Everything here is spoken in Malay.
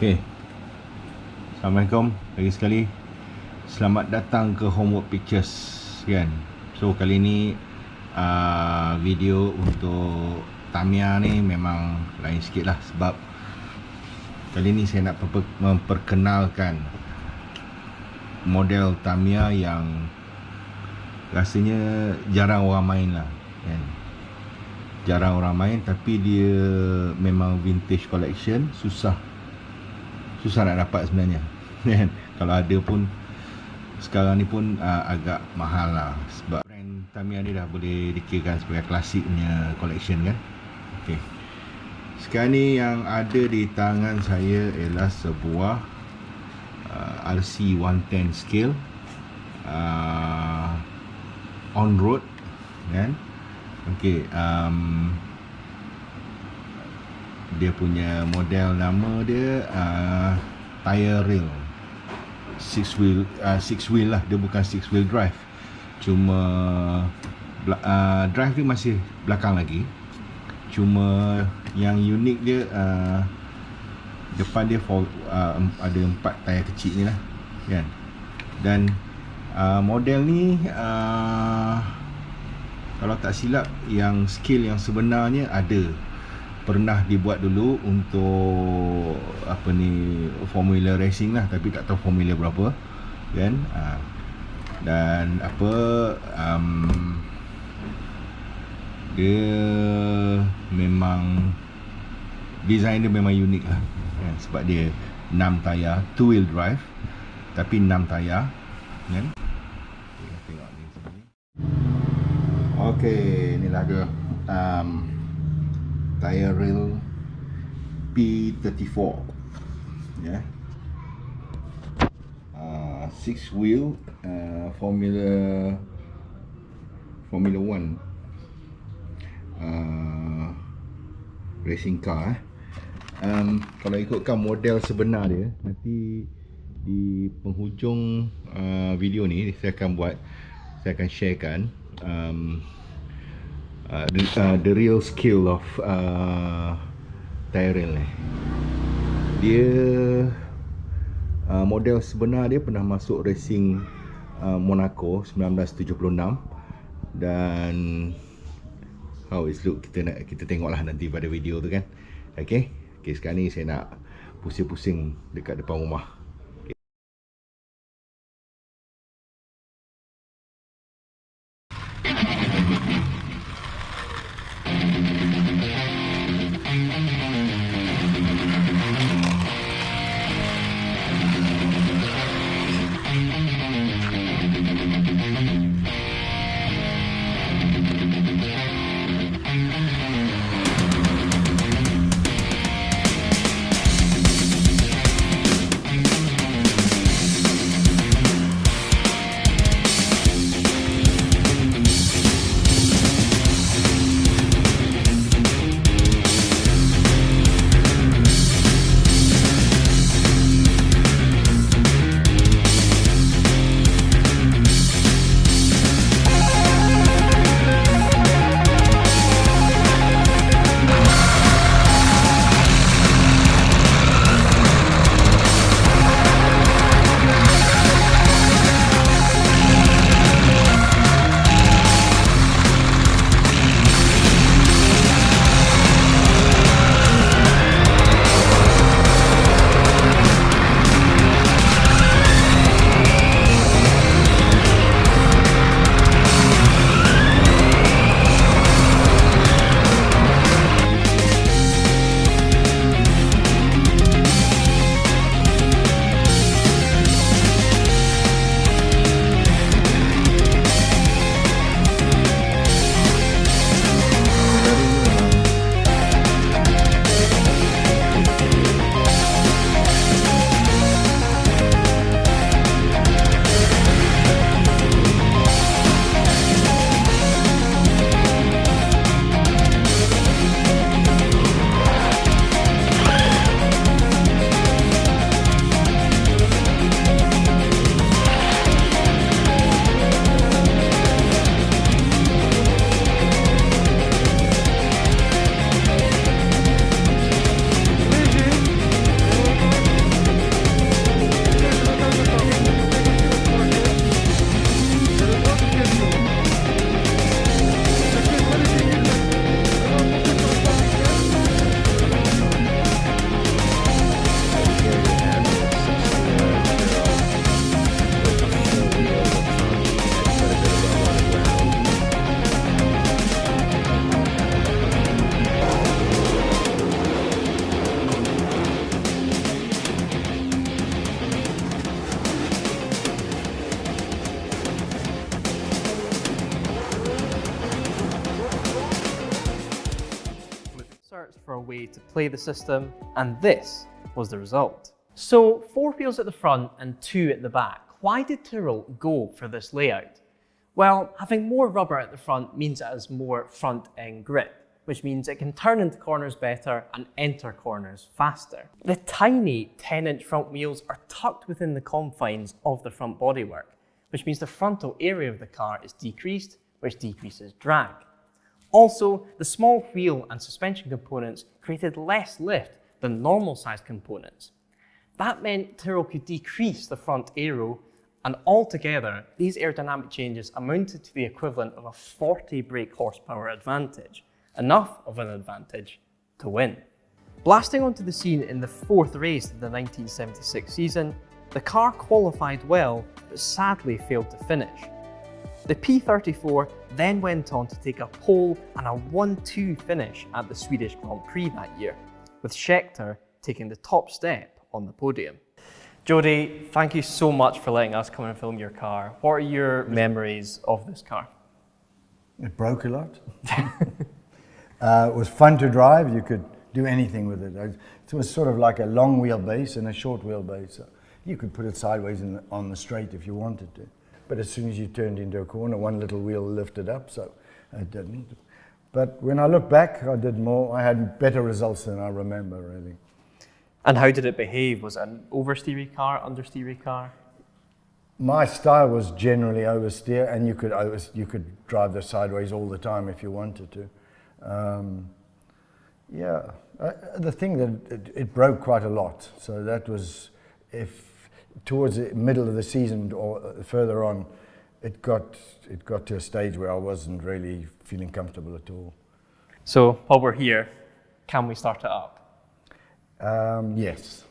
Okay, Assalamualaikum lagi sekali. Selamat datang ke Homework Pictures kan. So kali ni video untuk Tamiya ni memang lain sikit lah, sebab kali ni saya nak memperkenalkan model Tamiya yang rasanya jarang orang main lah kan. Jarang orang main, tapi dia memang vintage collection, susah nak dapat sebenarnya kan. Kalau ada pun sekarang ni pun agak mahal lah, sebab brand Tamiya ni dah boleh dikirakan sebagai klasik punya collection kan. Okay, sekarang ni yang ada di tangan saya ialah sebuah RC 110 scale on road kan. Okay, dia punya model nama dia Tyrrell 6 wheel lah. Dia bukan 6 wheel drive, cuma drive dia masih belakang lagi. Cuma yang unik dia depan dia ada 4 tayar kecil ni lah kan. Dan model ni kalau tak silap yang scale yang sebenarnya pernah dibuat dulu untuk formula racing lah, tapi tak tahu formula berapa kan. Dan dia memang design dia memang unik lah kan, sebab dia 6 tayar 2 wheel drive, tapi 6 tayar kan. Kita tengok ni sini. Okey, inilah dia Tyrrell P34 ya, 6 wheel Formula 1 racing car. Kalau ikutkan model sebenar dia, nanti di penghujung video ni saya akan sharekan the real skill of Tyrrell ni. Dia model sebenar dia pernah masuk racing Monaco 1976, dan how it look kita tengoklah nanti pada video tu kan. Okay, sekarang ni saya nak pusing-pusing dekat depan rumah. searched for a way to play the system, and this was the result. So 4 wheels at the front and 2 at the back. Why did Tyrrell go for this layout? Well, having more rubber at the front means it has more front end grip, which means it can turn into corners better and enter corners faster. The tiny 10-inch front wheels are tucked within the confines of the front bodywork, which means the frontal area of the car is decreased, which decreases drag. Also, the small wheel and suspension components created less lift than normal sized components. That meant Tyrrell could decrease the front aero, and altogether, these aerodynamic changes amounted to the equivalent of a 40 brake horsepower advantage, enough of an advantage to win. Blasting onto the scene in the 4th race of the 1976 season, the car qualified well, but sadly failed to finish. The P34 then went on to take a pole and a 1-2 finish at the Swedish Grand Prix that year, with Scheckter taking the top step on the podium. Jody, thank you so much for letting us come and film your car. What are your memories of this car? It broke a lot. It was fun to drive. You could do anything with it. It was sort of like a long wheelbase and a short wheelbase. So you could put it sideways on the straight if you wanted to. But as soon as you turned into a corner, one little wheel lifted up, so it didn't. But when I look back, I did more. I had better results than I remember, really. And how did it behave? Was it an oversteery car, understeery car? My style was generally oversteer, and you could drive the sideways all the time if you wanted to. The thing that it broke quite a lot, so that was, if towards the middle of the season or further on, it got to a stage where I wasn't really feeling comfortable at all. So while we're here, can we start it up? Yes.